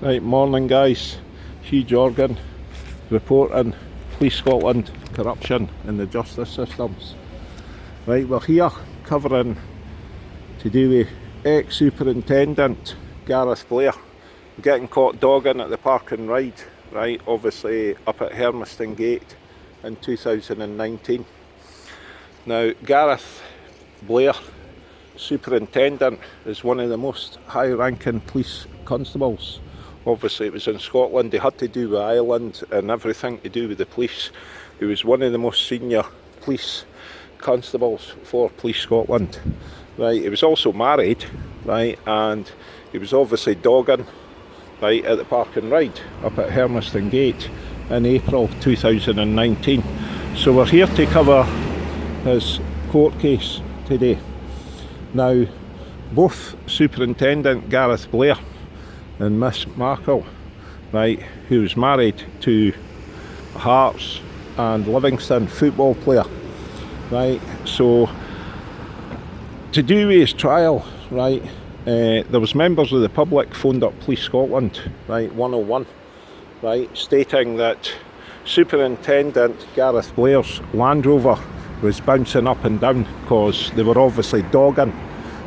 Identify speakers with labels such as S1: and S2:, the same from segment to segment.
S1: Right, morning guys. Hugh Jorgan reporting Police Scotland corruption in the justice systems. Right, we're here covering to do with ex-Superintendent Gareth Blair getting caught dogging at the park and ride, right, obviously up at Hermiston Gate in 2019. Now, Gareth Blair, Superintendent, is one of the most high-ranking police constables. Obviously it was in Scotland, they had to do with Ireland and everything to do with the police. He was one of the most senior police constables for Police Scotland. Right, he was also married, right, and he was obviously dogging, right, at the park and ride up at Hermiston Gate in April 2019. So we're here to cover his court case today. Now, both Superintendent Gareth Blair and Miss Markle, right, who was married to a Hearts and Livingston football player, right, so to do with his trial, right, there was members of the public phoned up Police Scotland, right, 101, right, stating that Superintendent Gareth Blair's Land Rover was bouncing up and down because they were obviously dogging,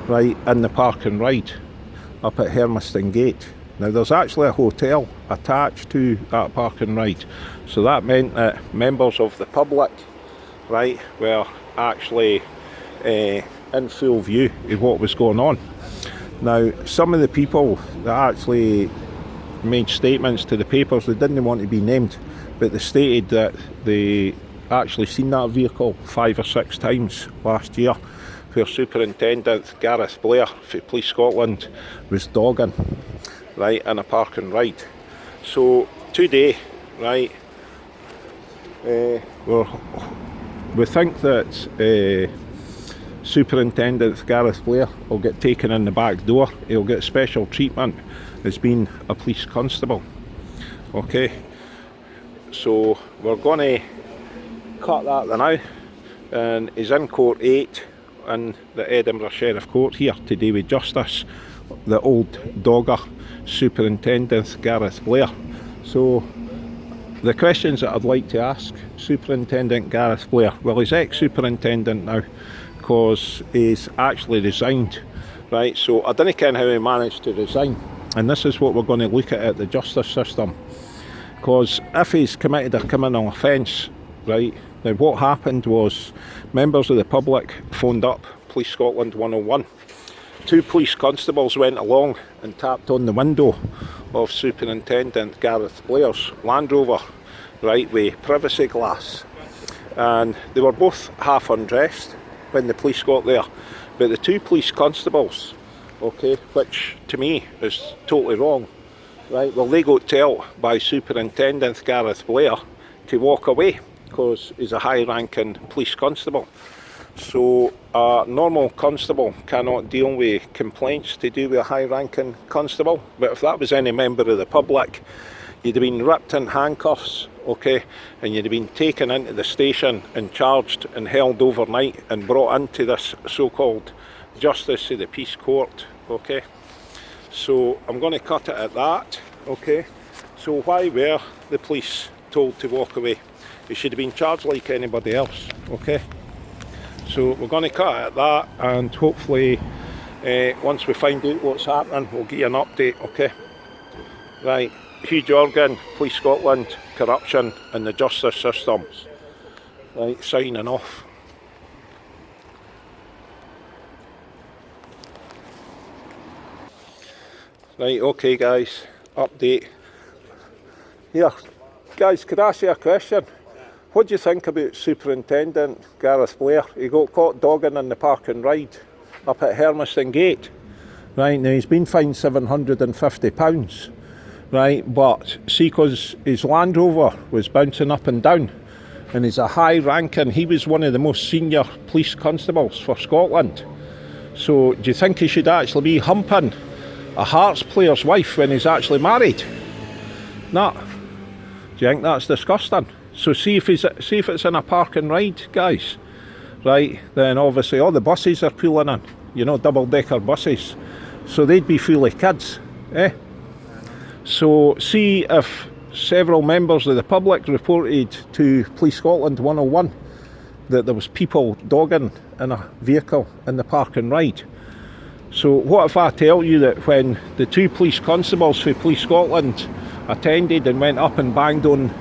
S1: right, in the park and ride up at Hermiston Gate. Now there's actually a hotel attached to that park and ride, so that meant that members of the public, right, were actually in full view of what was going on. Now, some of the people that actually made statements to the papers, they didn't want to be named, but they stated that they actually seen that vehicle 5 or 6 times last year where Superintendent Gareth Blair for Police Scotland was dogging, right, in a park and ride. So today, right, we think that Superintendent Gareth Blair will get taken in the back door. He'll get special treatment as being a police constable. Okay, so we're going to cut that now, and he's in court 8 in the Edinburgh Sheriff Court here to do with justice, the old dogger Superintendent Gareth Blair. So the questions that I'd like to ask Superintendent Gareth Blair, well, he's ex-superintendent now because he's actually resigned, right, so I don't know how he managed to resign, and this is what we're going to look at the justice system, because if he's committed a criminal offence, right, now what happened was members of the public phoned up Police Scotland 101. 2 police constables went along and tapped on the window of Superintendent Gareth Blair's Land Rover, right, with privacy glass, and they were both half undressed when the police got there, but the 2 police constables, okay, which to me is totally wrong, right, well, they got told by Superintendent Gareth Blair to walk away because he's a high-ranking police constable. So a normal constable cannot deal with complaints to do with a high-ranking constable, but if that was any member of the public, you'd have been ripped in handcuffs, okay, and you'd have been taken into the station and charged and held overnight and brought into this so-called justice of the peace court, okay. So I'm going to cut it at that, okay. So why were the police told to walk away? They should have been charged like anybody else, okay. So we're going to cut it at that, and hopefully once we find out what's happening, we'll give you an update, okay. Right, Hugh Jorgan, Police Scotland, corruption in the justice systems. Right, signing off. Right, okay guys, update. Here, guys, could I ask you a question? What do you think about Superintendent Gareth Blair? He got caught dogging in the park and ride up at Hermiston Gate. Right, now he's been fined £750, right, but see, because his Land Rover was bouncing up and down, and he's a high ranking, he was one of the most senior police constables for Scotland. So do you think he should actually be humping a Hearts player's wife when he's actually married? No. Do you think that's disgusting? So see if it's in a park and ride, guys, right, then obviously all the buses are pulling in, you know, double-decker buses, so they'd be full of kids, eh? So see if several members of the public reported to Police Scotland 101 that there was people dogging in a vehicle in the park and ride. So what if I tell you that when the 2 police constables for Police Scotland attended and went up and banged on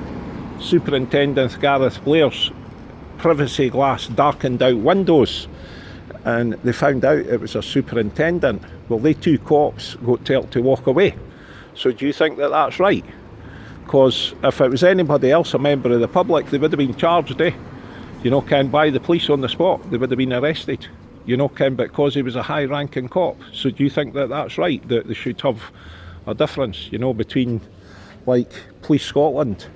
S1: Superintendent Gareth Blair's privacy glass darkened out windows, and they found out it was a superintendent, well, they 2 cops got told to walk away. So do you think that that's right? Because if it was anybody else, a member of the public, they would have been charged, you know, by the police on the spot. They would have been arrested, you know, because he was a high-ranking cop. So do you think that that's right, that they should have a difference, you know, between like Police Scotland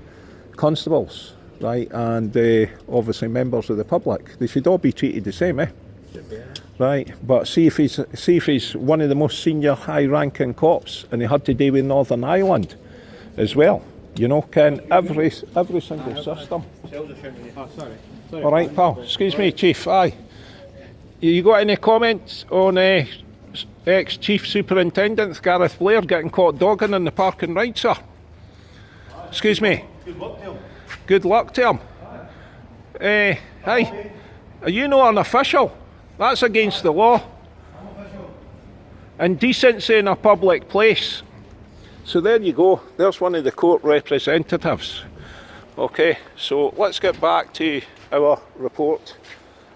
S1: constables, right, and obviously members of the public? They should all be treated the same, right? But see if he's one of the most senior high-ranking cops, and he had to deal with Northern Ireland as well, you know, every single system. All right, pal. Excuse me, Chief. Aye. You got any comments on ex-Chief Superintendent Gareth Blair getting caught dogging in the park and ride, sir? Excuse me.
S2: Good luck to him.
S1: Good luck to him. Hi. Are you not an official? That's against the law. Indecency in a public place. So there you go. There's one of the court representatives. Okay, so let's get back to our report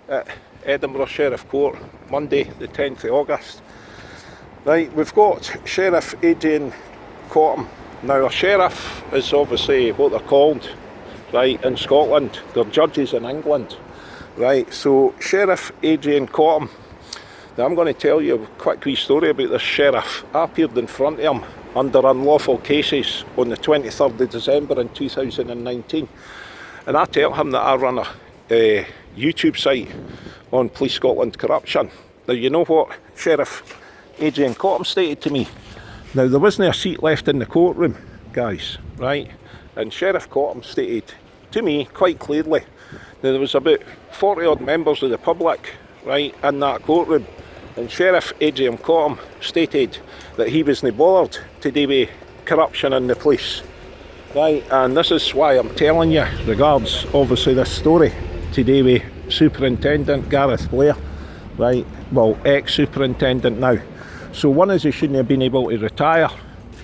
S1: at Edinburgh Sheriff Court, Monday the 10th of August. Right, we've got Sheriff Adrian Cottam. Now a sheriff is obviously what they're called, right, in Scotland. They're judges in England. Right, so Sheriff Adrian Cottam. Now I'm going to tell you a quick wee story about this sheriff. I appeared in front of him under unlawful cases on the 23rd of December in 2019. And I tell him that I run a YouTube site on Police Scotland corruption. Now you know what Sheriff Adrian Cottam stated to me? Now there wasn't a seat left in the courtroom, guys, right? And Sheriff Cottam stated to me quite clearly that there was about 40 odd members of the public, right, in that courtroom. And Sheriff Adrian Cottam stated that he wasn't bothered to do with corruption in the police. Right, and this is why I'm telling you, regards obviously this story to do with Superintendent Gareth Blair, right, well, ex-superintendent now. So one is he shouldn't have been able to retire,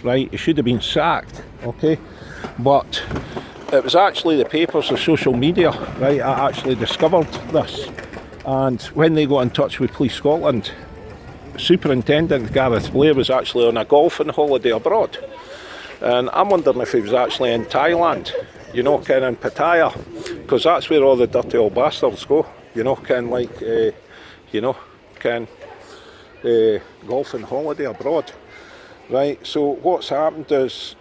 S1: right, he should have been sacked, okay, but it was actually the papers, the social media, right, I actually discovered this. And when they got in touch with Police Scotland, Superintendent Gareth Blair was actually on a golfing holiday abroad. And I'm wondering if he was actually in Thailand, you know, in Pattaya, because that's where all the dirty old bastards go, you know, golfing holiday abroad. Right, so what's happened is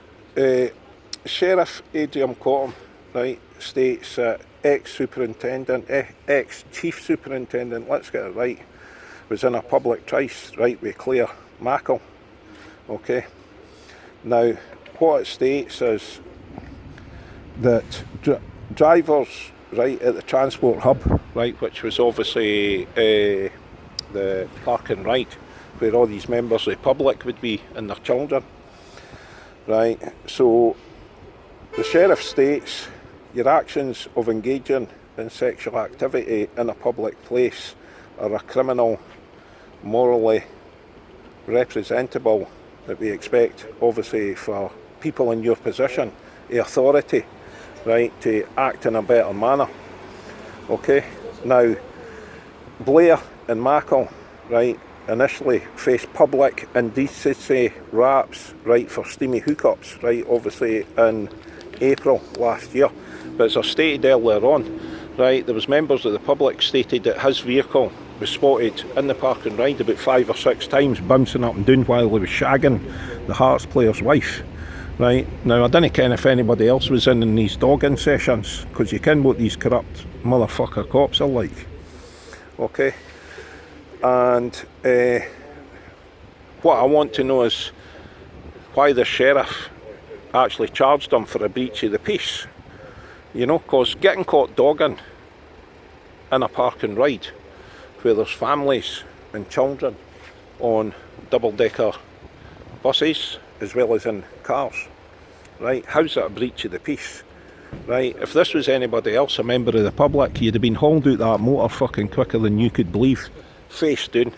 S1: Sheriff Adrian Cottam, right, states that ex-Chief Superintendent, let's get it right, was in a public trice, right, with Claire Mackle, okay. Now, what it states is that drivers, right, at the transport hub, right, which was obviously the park and ride, where all these members of the public would be and their children, right, so the sheriff states your actions of engaging in sexual activity in a public place are a criminal, morally representable, that we expect obviously for people in your position, the authority, right, to act in a better manner. Okay, now Blair and Mackle, right, initially faced public indecency raps, right, for steamy hookups, right, obviously in April last year. But as I stated earlier on, right, there was members of the public stated that his vehicle was spotted in the park and ride about 5 or 6 times, bouncing up and down while he was shagging the Hearts player's wife. Right, now I don't care if anybody else was in these dogging sessions, because you can what these corrupt motherfucker cops are like. Okay, and what I want to know is why the sheriff actually charged him for a breach of the peace. You know, because getting caught dogging in a park and ride where there's families and children on double-decker buses, as well as in cars, right? How's that a breach of the peace, right? If this was anybody else, a member of the public, you'd have been hauled out that motor fucking quicker than you could believe, face down,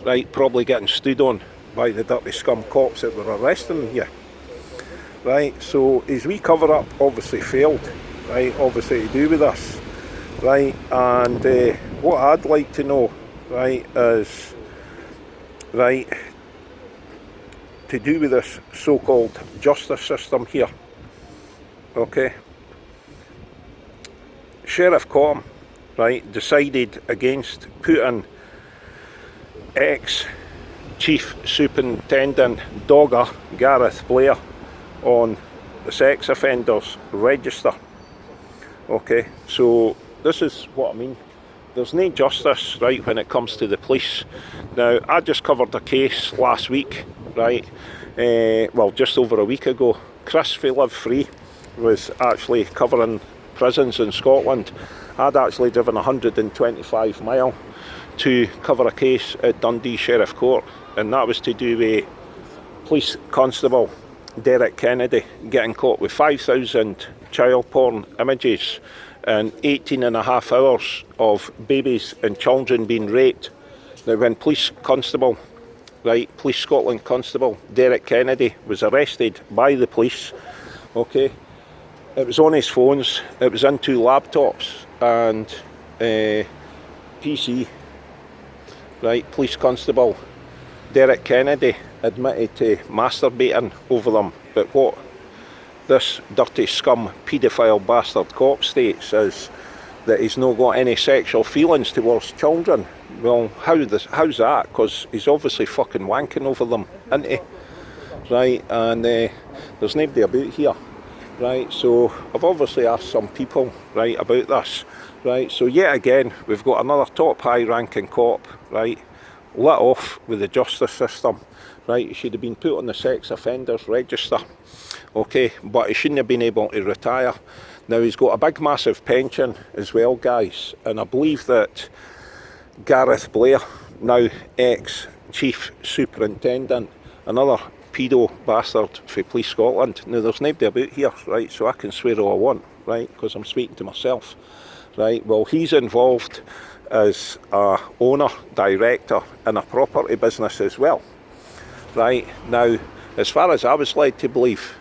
S1: right? Probably getting stood on by the dirty scum cops that were arresting you, right? So his wee cover up obviously failed, right? Obviously to do with us, right? And what I'd like to know, right, is, right, to do with this so-called justice system here, okay? Sheriff Cotton, right, decided against putting ex-Chief Superintendent Dogger Gareth Blair on the sex offenders register. Okay, so this is what I mean. There's no justice, right, when it comes to the police. Now, I just covered a case last week, right, well, just over a week ago. Chris for Live Free was actually covering prisons in Scotland. I'd actually driven 125 mile to cover a case at Dundee Sheriff Court, and that was to do with police constable Derek Kennedy getting caught with 5,000 child porn images and 18.5 hours of babies and children being raped. Now, when police constable, right, Police Scotland constable Derek Kennedy was arrested by the police, okay, it was on his phones, it was in 2 laptops and PC, right? Police constable Derek Kennedy admitted to masturbating over them, but what this dirty scum paedophile bastard cop states is that he's not got any sexual feelings towards children. Well, how's that? Because he's obviously fucking wanking over them, isn't he? Right, and there's nobody about here, right? So I've obviously asked some people, right, about this, right? So yet again, we've got another top high-ranking cop, right, let off with the justice system, right? He should have been put on the sex offenders register, okay, but he shouldn't have been able to retire. Now, he's got a big massive pension as well, guys, and I believe that Gareth Blair, now ex-Chief Superintendent, another pedo bastard for Police Scotland. Now, there's nobody about here, right, so I can swear all I want, right, because I'm speaking to myself, right? Well, he's involved as a owner, director in a property business as well, right? Now, as far as I was led to believe,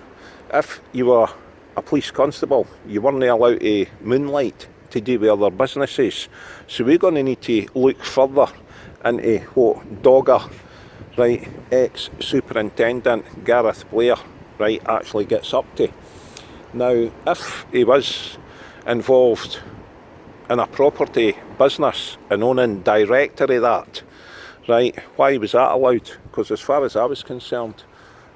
S1: if you were a police constable, you weren't allowed to moonlight to do with other businesses. So we're going to need to look further into what Dogger, right, ex-superintendent Gareth Blair, right, actually gets up to. Now, if he was involved in a property business and owning director of that, right, why was that allowed? Because as far as I was concerned,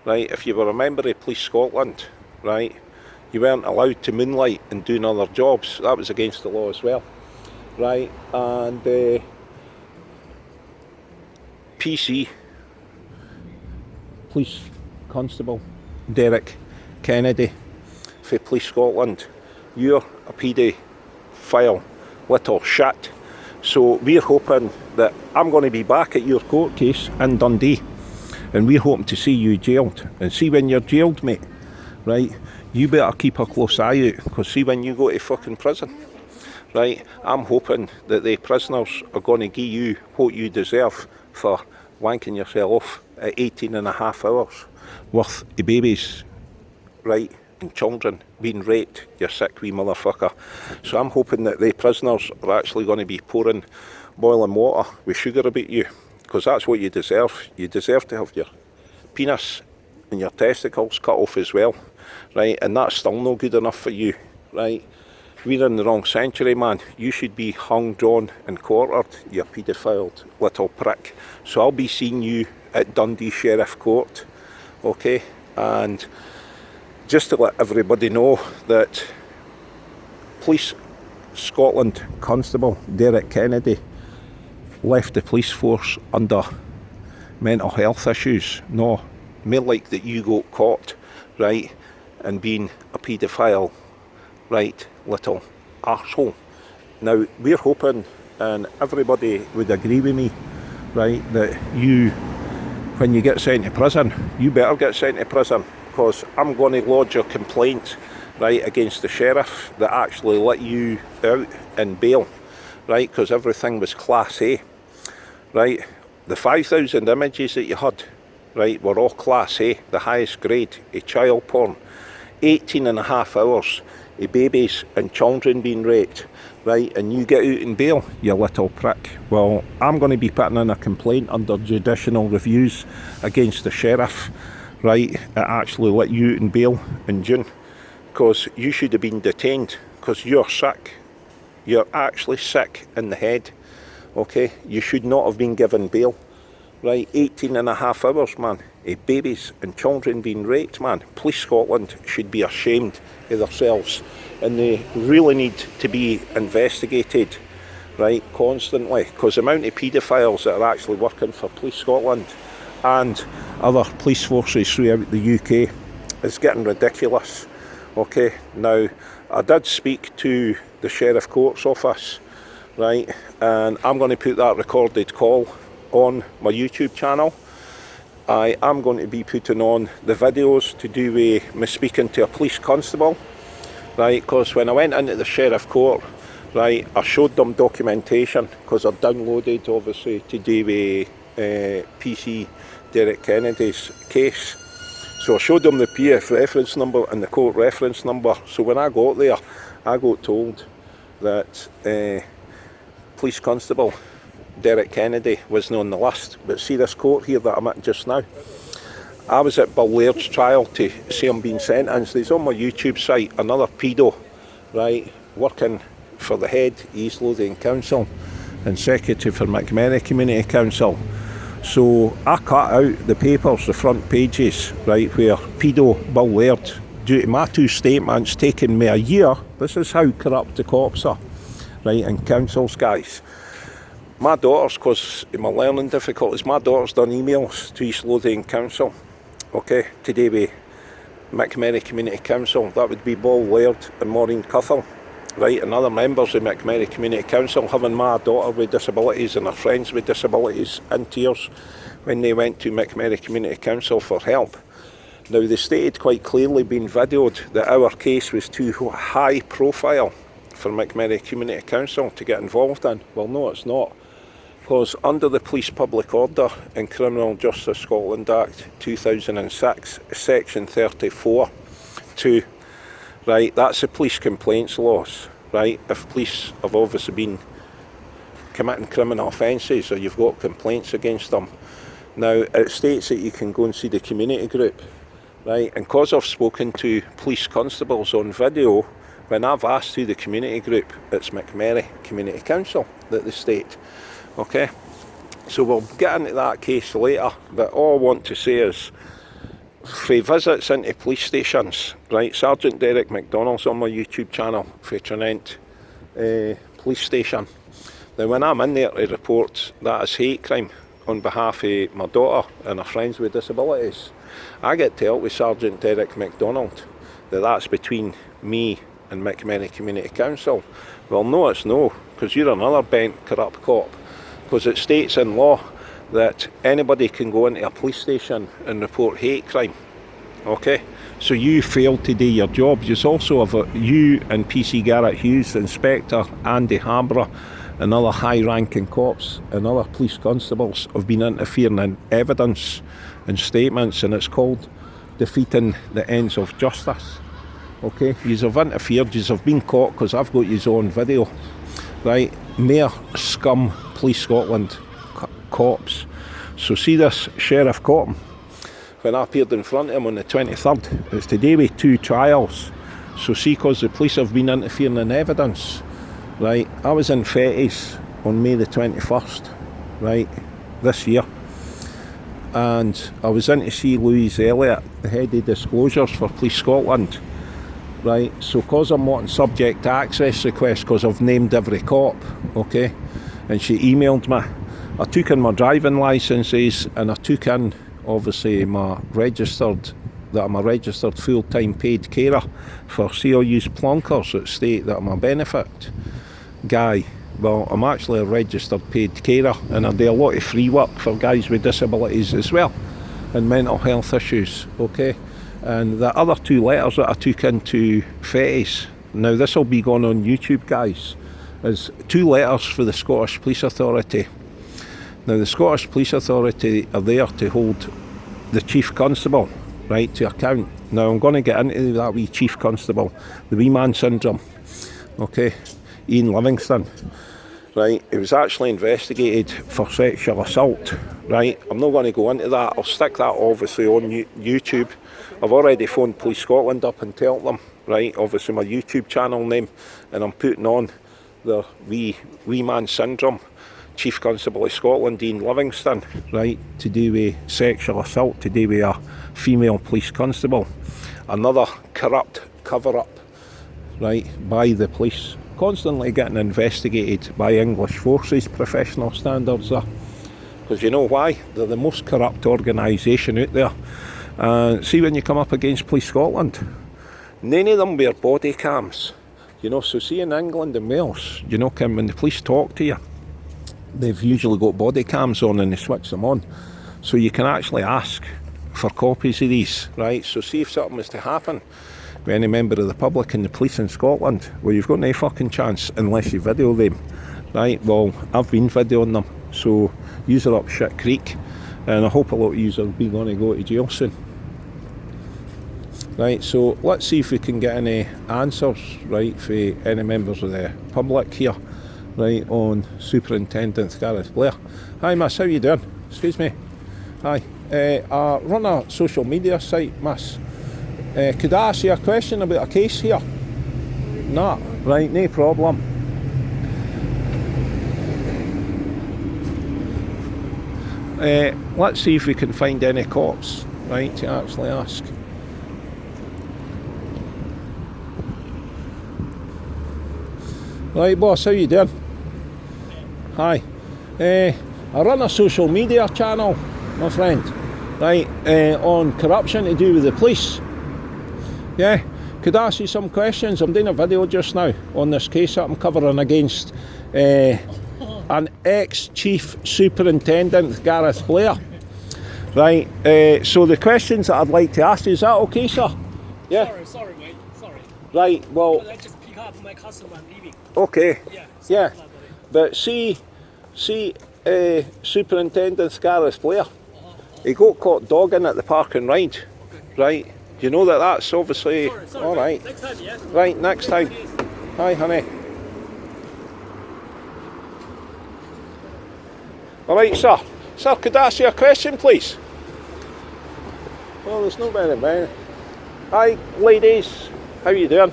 S1: right, if you were a member of Police Scotland, right, you weren't allowed to moonlight and do other jobs. That was against the law as well, right? And PC, Police Constable Derek Kennedy for Police Scotland, you're a paedophile little shit. So we're hoping that I'm going to be back at your court case in Dundee, and we're hoping to see you jailed. And see, when you're jailed, mate, right, you better keep a close eye out, because see, when you go to fucking prison, right, I'm hoping that the prisoners are going to give you what you deserve for wanking yourself off at 18.5 hours worth of babies, right, and children being raped, you sick wee motherfucker. So I'm hoping that the prisoners are actually going to be pouring boiling water with sugar about you, because that's what you deserve. You deserve to have your penis and your testicles cut off as well, right? And that's still no good enough for you, right? We're in the wrong century, man. You should be hung, drawn and quartered, you paedophile little prick. So I'll be seeing you at Dundee Sheriff Court, okay? And just to let everybody know that Police Scotland Constable Derek Kennedy left the police force under mental health issues. No, more like that you got caught, right, and being a paedophile, right, little arsehole. Now, we're hoping, and everybody would agree with me, right, that you when you get sent to prison, you better get sent to prison, because I'm going to lodge a complaint, right, against the sheriff that actually let you out in bail, right, because everything was Class A, right. The 5,000 images that you had, right, were all Class A, the highest grade of child porn. 18.5 hours of babies and children being raped, right, and you get out in bail, you little prick. Well, I'm going to be putting in a complaint under judicial reviews against the sheriff, right, that actually let you out in bail in June, because you should have been detained, because you're sick. You're actually sick in the head, okay? You should not have been given bail, right? 18.5 hours, man, of babies and children being raped, man. Police Scotland should be ashamed of themselves, and they really need to be investigated, right, constantly, because the amount of paedophiles that are actually working for Police Scotland and other police forces throughout the UK is getting ridiculous, okay? Now, I did speak to the Sheriff Court's office, right, and I'm going to put that recorded call on my YouTube channel. I am going to be putting on the videos to do with me speaking to a police constable, right, because when I went into the Sheriff Court, right, I showed them documentation, because I downloaded, obviously, to do with PC Derek Kennedy's case. So I showed them the PF reference number and the court reference number. So when I got there, I got told that Police Constable Derek Kennedy wasn't on the list. But see this court here that I'm at just now? I was at Blair's trial to see him being sentenced. He's on my YouTube site, another pedo, right, working for the head East Lothian Council and secretary for McMurray Community Council. So I cut out the papers, the front pages, right, where pedo Bill Laird, due to my two statements taking me a year, this is how corrupt the cops are, right, and councils, guys. My daughter's, because of my learning difficulties, my daughter's done emails to East Lothian Council, okay, today with McMurray Community Council. That would be Bill Laird and Maureen Cuthell, right, and other members of McMurray Community Council, having my daughter with disabilities and her friends with disabilities in tears when they went to McMurray Community Council for help. Now, they stated quite clearly, being videoed, that our case was too high profile for McMurray Community Council to get involved in. Well, no, it's not, because under the Police Public Order and Criminal Justice Scotland Act 2006, Section 34(2), right, that's the police complaints laws, right? If police have obviously been committing criminal offences or you've got complaints against them. Now, it states that you can go and see the community group, right? And because I've spoken to police constables on video, when I've asked who the community group, it's McMurray Community Council that they state, okay? So we'll get into that case later, but all I want to say is, for visits into police stations, right, Sergeant Derek MacDonald's on my YouTube channel for Trinent police station. Now, when I'm in there to report that as hate crime on behalf of my daughter and her friends with disabilities, I get told with Sergeant Derek MacDonald that that's between me and McMurray Community Council. Well, no, it's no, because you're another bent, corrupt cop, because it states in law that anybody can go into a police station and report hate crime, okay? So you failed to do your job. You also have you and PC Gareth Hughes, Inspector Andy Harborough, and other high-ranking cops and other police constables have been interfering in evidence and statements, and it's called defeating the ends of justice, okay? Yous have interfered, yous have been caught, because I've got yous on video, right? Mere scum Police Scotland cops. So see this Sheriff Cotton, when I appeared in front of him on the 23rd, it's today with two trials. So see, because the police have been interfering in evidence, right, I was in Fetties on May the 21st, right, this year, and I was in to see Louise Elliott, the head of disclosures for Police Scotland, right. So because I'm wanting subject access requests, because I've named every cop, okay, and she emailed me, I took in my driving licences, and I took in, obviously, my registered, that I'm a registered full-time paid carer for CLU's plunkers that state that I'm a benefit guy. Well, I'm actually a registered paid carer, and I do a lot of free work for guys with disabilities as well. and mental health issues, okay? And the other 2 letters that I took into Fetties, now this will be going on YouTube, guys, is 2 letters for the Scottish Police Authority. Now the Scottish Police Authority are there to hold the Chief Constable, right, to account. Now I'm going to get into that wee Chief Constable, the wee man syndrome, okay, Ian Livingston, right. He was actually investigated for sexual assault, right. I'm not going to go into that. I'll stick that obviously on YouTube. I've already phoned Police Scotland up and told them, right, obviously my YouTube channel name, and I'm putting on the wee man syndrome, Chief Constable of Scotland, Ian Livingston, right, to do with sexual assault, to do with a female police constable. Another corrupt cover-up, right, by the police, constantly getting investigated by English forces, professional standards there. Because you know why? They're the most corrupt organisation out there. See, when you come up against Police Scotland, none of them wear body cams. You know, so see in England and Wales, you know, Kim, when the police talk to you, they've usually got body cams on and they switch them on. So you can actually ask for copies of these, right? So see if something was to happen with any member of the public and the police in Scotland, well, you've got no fucking chance unless you video them, right? Well, I've been videoing them, so yous are up shit creek, and I hope a lot of yous are going to go to jail soon. Right, so let's see if we can get any answers, right, for any members of the public here, right, on Superintendent Gareth Blair. Hi miss, how you doing? Excuse me. Hi. I run a social media site, miss. Could I ask you a question about a case here? No, right, no problem. Let's see if we can find any cops, right, to actually ask. Right, boss, how you doing? Hi. I run a social media channel, my friend, right, on corruption to do with the police. Yeah, could I ask you some questions? I'm doing a video just now on this case that I'm covering against an ex-Chief Superintendent, Gareth Blair. Right, so the questions that I'd like to ask you, is that okay, sir? Yeah?
S2: Sorry, mate, sorry.
S1: Right, well...
S2: I just pick up my customer and leaving.
S1: Okay,
S2: Yeah.
S1: But see, Superintendent Gareth Blair, he got caught dogging at the park and ride, right? Do you know that that's obviously...
S2: Sorry,
S1: all right.
S2: Next time, yeah?
S1: Right, next time. Hi, honey. All right, sir. Sir, could I ask you a question, please? Well, there's no very many. Hi, ladies. How you doing?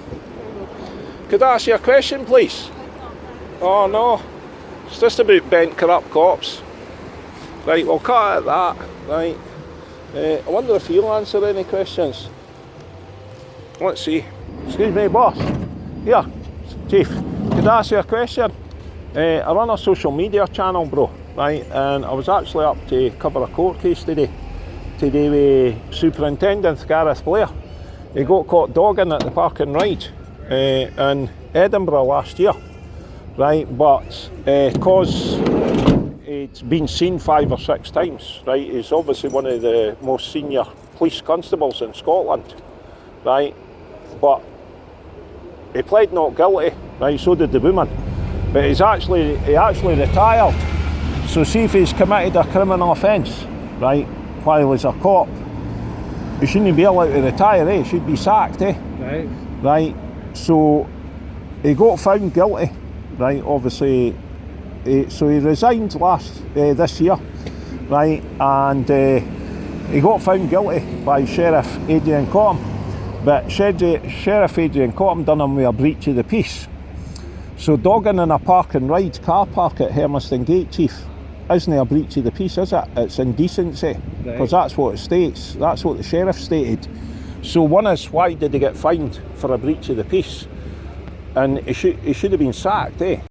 S1: Could I ask you a question, please? Oh, no. It's just about bent, corrupt cops. Right, we'll cut at that. Right. I wonder if you'll answer any questions. Let's see. Excuse me, boss. Here, Chief. Could I ask you a question? I run a social media channel, bro. Right, and I was actually up to cover a court case today with Superintendent Gareth Blair. He got caught dogging at the park and ride in Edinburgh last year, right, but cause it's been seen 5 or 6 times, right, he's obviously one of the most senior police constables in Scotland, right, but he pled not guilty, right, so did the woman, but he actually retired. So see if he's committed a criminal offence, right, while he's a cop, he shouldn't be allowed to retire, eh? He should be sacked, eh?
S2: Right.
S1: Right, so he got found guilty, right, obviously, so he resigned this year, right, and he got found guilty by Sheriff Adrian Cottam, but Sheriff Adrian Cottam done him with a breach of the peace. So dogging in a park and ride car park at Hermiston Gate, Chief, isn't a breach of the peace, is it? It's indecency, because that's what it states, that's what the sheriff stated. So one is, why did he get fined for a breach of the peace? And he should have been sacked, eh?